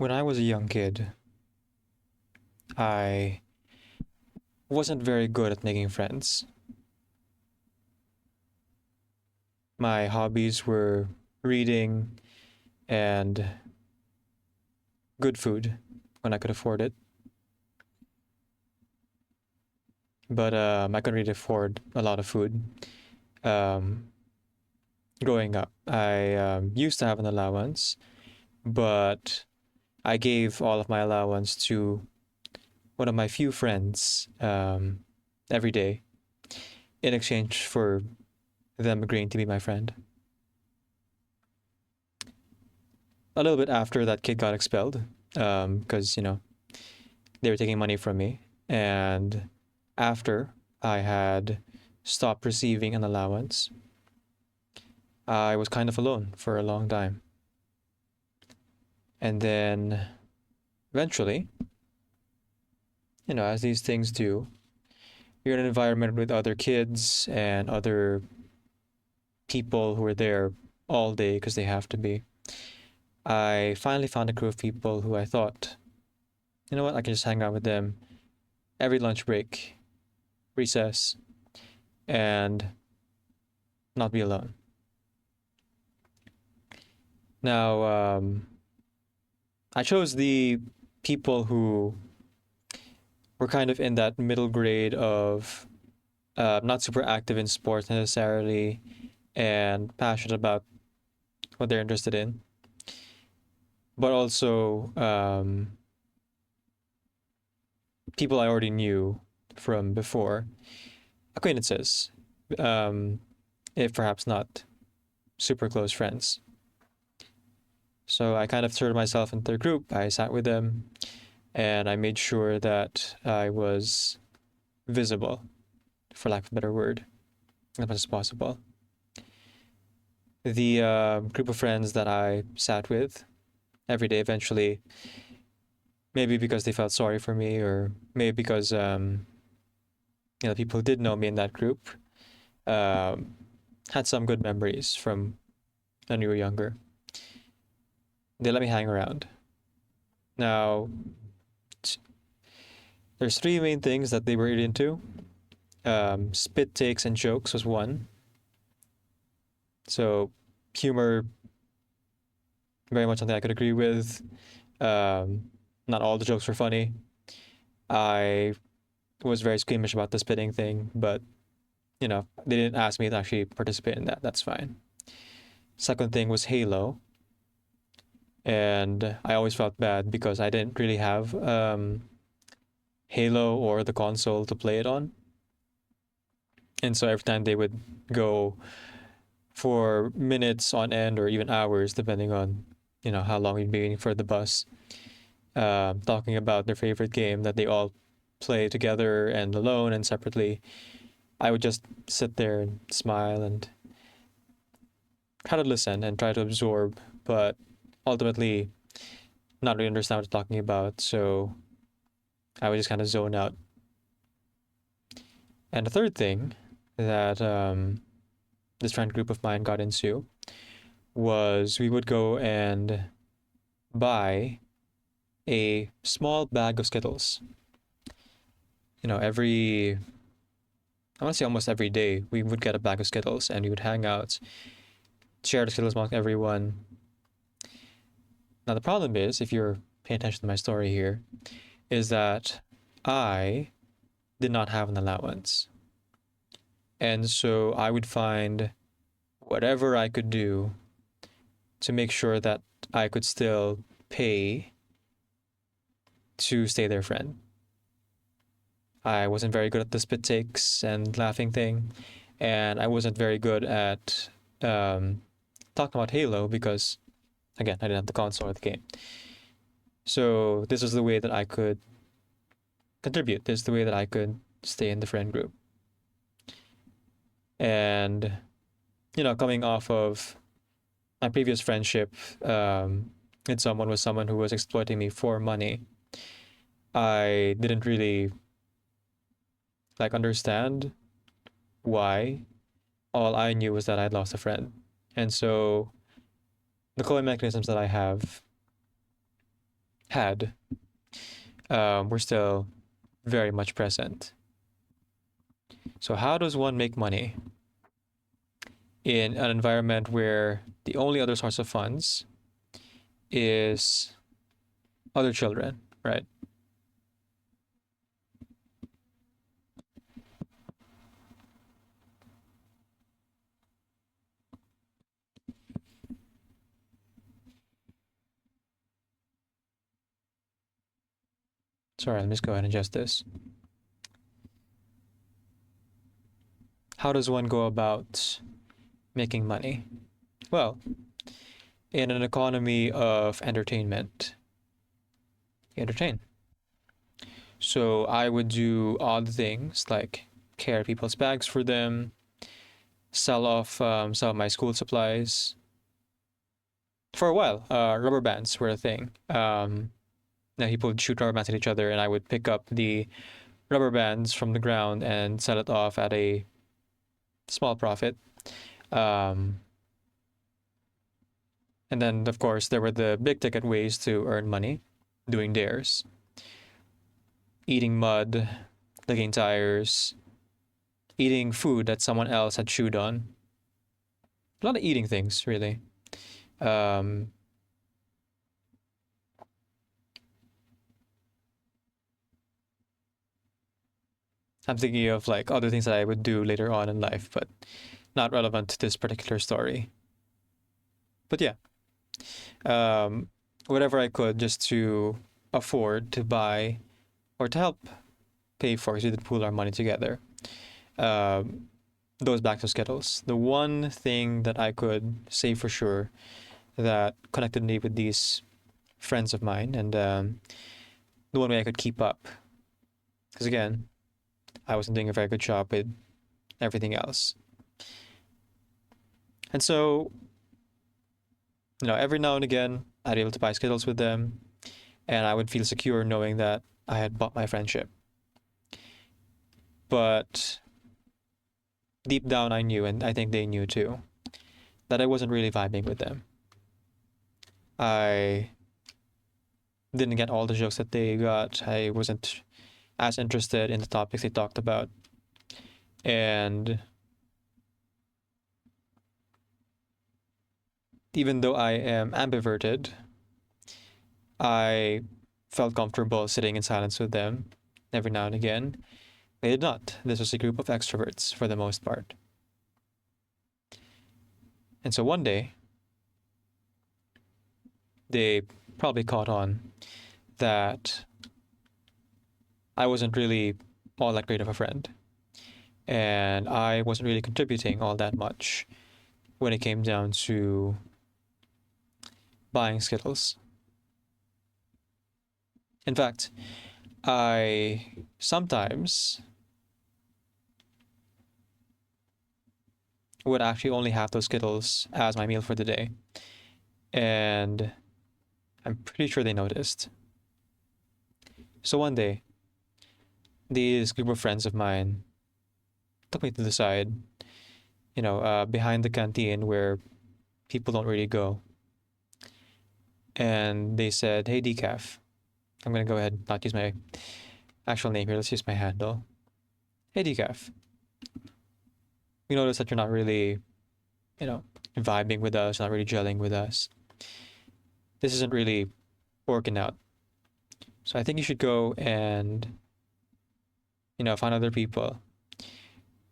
When I was a young kid, I wasn't very good at making friends. My hobbies were reading and good food when I could afford it. But I couldn't really afford a lot of food. Um, Growing up, I used to have an allowance, but I gave all of my allowance to one of my few friends every day in exchange for them agreeing to be my friend. A little bit after that kid got expelled, because they were taking money from me, and after I had stopped receiving an allowance, I was kind of alone for a long time. And then eventually, as these things do, you're in an environment with other kids and other people who are there all day because they have to be. I finally found a crew of people who I thought, you know what, I can just hang out with them every lunch break, recess, and not be alone. Now, I chose the people who were kind of in that middle grade of not super active in sports necessarily and passionate about what they're interested in, but also people I already knew from before, acquaintances, um, if perhaps not super close friends. So I kind of turned myself into their group. I sat with them and I made sure that I was visible, for lack of a better word, as much as possible. The group of friends that I sat with every day eventually, maybe because they felt sorry for me, or maybe because people who did know me in that group um, had some good memories from when we were younger. They let me hang around. Now, there's three main things that they were really into. Spit takes and jokes was one. So humor, very much something I could agree with. Not all the jokes were funny. I was very squeamish about the spitting thing, but they didn't ask me to actually participate in that. That's fine. Second thing was Halo, and I always felt bad because I didn't really have Halo or the console to play it on, and so every time they would go for minutes on end or even hours, depending on how long we'd be waiting for the bus, talking about their favorite game that they all play together and alone and separately. I would just sit there and smile and try to listen and try to absorb, but ultimately not really understand what they're talking about. So I would just kind of zone out. And the third thing that this friend group of mine got into was we would go and buy a small bag of Skittles. I want to say almost every day, we would get a bag of Skittles and we would hang out, share the Skittles among everyone. Now, the problem is, if you're paying attention to my story here, is that I did not have an allowance. And so I would find whatever I could do to make sure that I could still pay to stay their friend. I wasn't very good at the spit takes and laughing thing, and I wasn't very good at talking about Halo because, again, I didn't have the console or the game. So this was the way that I could contribute. This is the way that I could stay in the friend group. And, coming off of my previous friendship, with someone who was exploiting me for money, I didn't really understand why. All I knew was that I'd lost a friend. And so the coping mechanisms that I have had were still very much present. So, how does one make money in an environment where the only other source of funds is other children, right? Sorry, let me just go ahead and adjust this. How does one go about making money? Well, in an economy of entertainment, you entertain. So I would do odd things like carry people's bags for them, sell off some of my school supplies. For a while, rubber bands were a thing. Now people would shoot rubber bands at each other, and I would pick up the rubber bands from the ground and sell it off at a small profit. Um, and then, of course, there were the big ticket ways to earn money, doing dares, eating mud, licking tires, eating food that someone else had chewed on. A lot of eating things, really. Um, I'm thinking of like other things that I would do later on in life, but not relevant to this particular story. But yeah, um, whatever I could just to afford to buy or to help pay for, because we did pool our money together. Um, those back to Skittles. The one thing that I could say for sure that connected me with these friends of mine, and the one way I could keep up, because again, I wasn't doing a very good job with everything else. And so, every now and again, I'd be able to buy Skittles with them, and I would feel secure knowing that I had bought my friendship. But deep down, I knew, and I think they knew too, that I wasn't really vibing with them. I didn't get all the jokes that they got. I wasn't as interested in the topics they talked about. And even though I am ambiverted, I felt comfortable sitting in silence with them every now and again. They did not. This was a group of extroverts for the most part. And so one day, they probably caught on that I wasn't really all that great of a friend. And I wasn't really contributing all that much when it came down to buying Skittles. In fact, I sometimes would actually only have those Skittles as my meal for the day. And I'm pretty sure they noticed. So one day, these group of friends of mine took me to the side, behind the canteen where people don't really go. And they said, "Hey, Decaf." I'm going to go ahead and not use my actual name here. Let's use my handle. "Hey, Decaf. We noticed that you're not really, vibing with us, not really gelling with us. This isn't really working out. So I think you should go and, find other people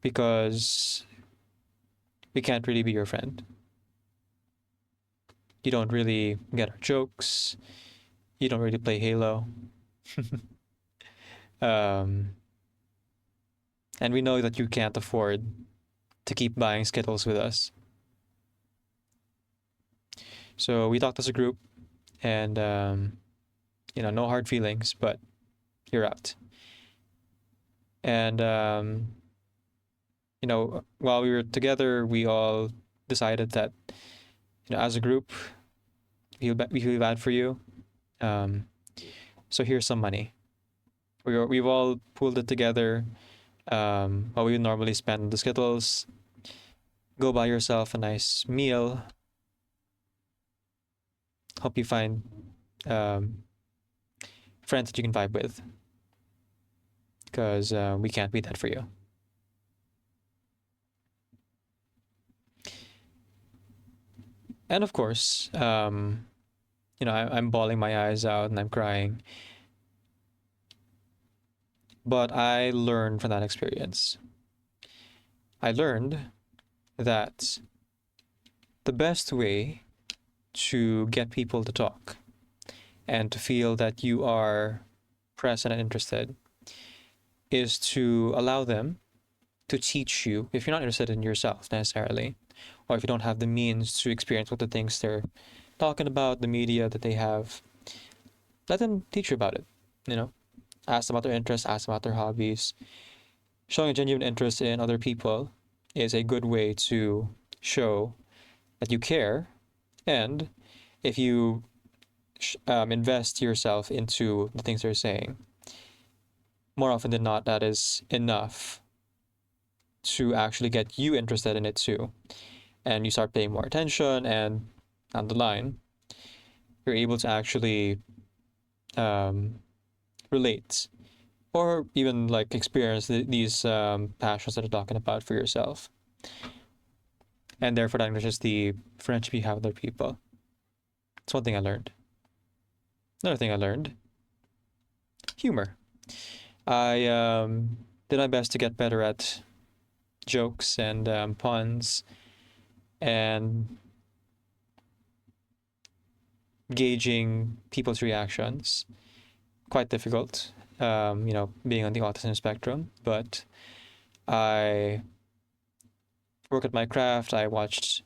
because we can't really be your friend. You don't really get our jokes. You don't really play Halo. um, and we know that you can't afford to keep buying Skittles with us. So we talked as a group, and no hard feelings, but you're out. And while we were together, we all decided that, as a group, we feel bad for you. So here's some money. We've all pooled it together. What we would normally spend on the Skittles. Go buy yourself a nice meal. Hope you find friends that you can vibe with, because we can't be that for you. And of course, I'm bawling my eyes out and I'm crying. But I learned from that experience. I learned that the best way to get people to talk and to feel that you are present and interested is to allow them to teach you if you're not interested in yourself necessarily, or if you don't have the means to experience what the things they're talking about, the media that they have. Let them teach you about it. Ask them about their interests, ask them about their hobbies. Showing a genuine interest in other people is a good way to show that you care, and if you invest yourself into the things they're saying, more often than not, that is enough to actually get you interested in it too. And you start paying more attention, and down the line, you're able to actually relate or even like experience these passions that you're talking about for yourself. And therefore, that enriches the friendship you have with other people. It's one thing I learned. Another thing I learned: humor. I did my best to get better at jokes and puns and gauging people's reactions. Quite difficult, being on the autism spectrum, but I work at my craft. I watch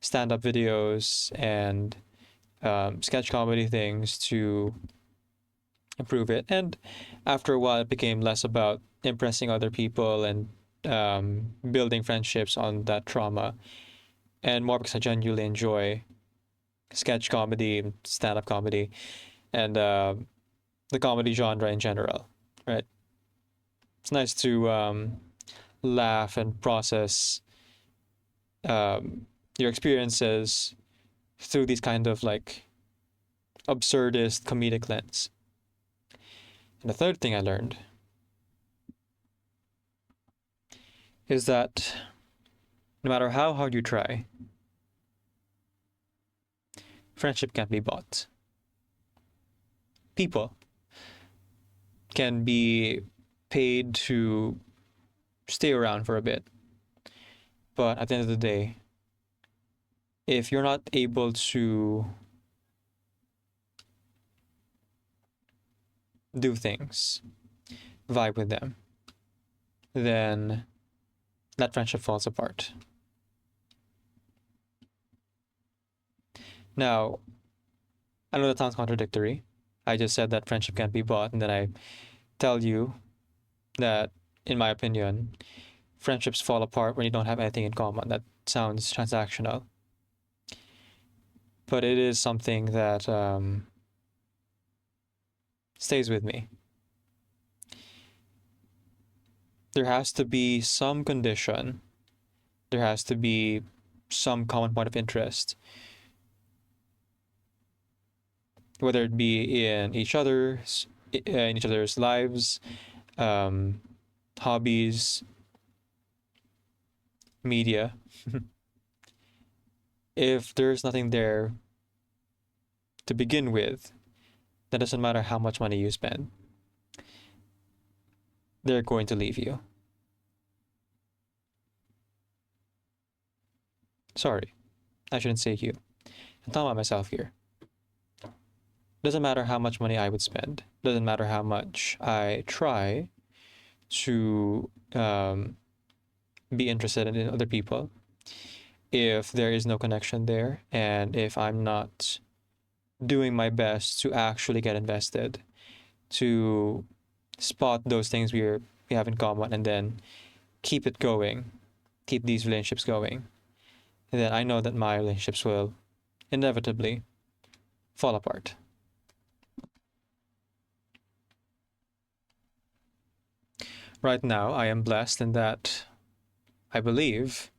stand-up videos and sketch comedy things to improve it. And after a while, it became less about impressing other people and building friendships on that trauma, and more because I genuinely enjoy sketch comedy, stand-up comedy, and the comedy genre in general, right? It's nice to laugh and process your experiences through these kind of like absurdist comedic lens. And the third thing I learned is that no matter how hard you try, friendship can't be bought. People can be paid to stay around for a bit, but at the end of the day, if you're not able to do things, vibe with them, then that friendship falls apart. Now, I know that sounds contradictory. I just said that friendship can't be bought, and then I tell you that, in my opinion, friendships fall apart when you don't have anything in common. That sounds transactional. But it is something that stays with me. There has to be some condition. There has to be some common point of interest, whether it be in each other's lives, hobbies, media. If there's nothing there to begin with, then it doesn't matter how much money you spend. They're going to leave you. Sorry, I shouldn't say you. I'm talking about myself here. Doesn't matter how much money I would spend. Doesn't matter how much I try to be interested in other people. If there is no connection there, and if I'm not doing my best to actually get invested, to spot those things we have in common, and then keep it going, keep these relationships going, then I know that my relationships will inevitably fall apart. Right now, I am blessed in that I believe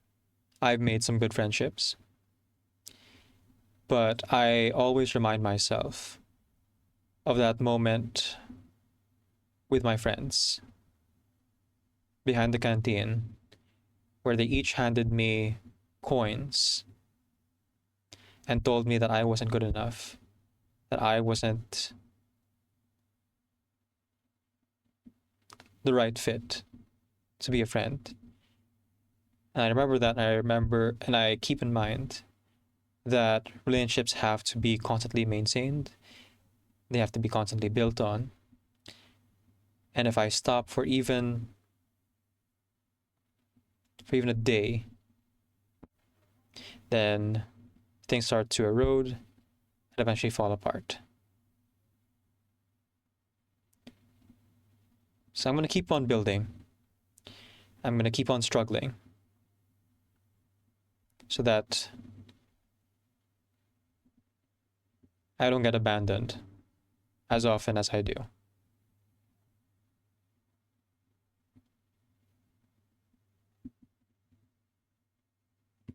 I've made some good friendships, but I always remind myself of that moment with my friends behind the canteen, where they each handed me coins and told me that I wasn't good enough, that I wasn't the right fit to be a friend. And I remember that, and I keep in mind that relationships have to be constantly maintained, they have to be constantly built on. And if I stop for even a day, then things start to erode and eventually fall apart. So I'm going to keep on building. I'm going to keep on struggling so that I don't get abandoned as often as I do.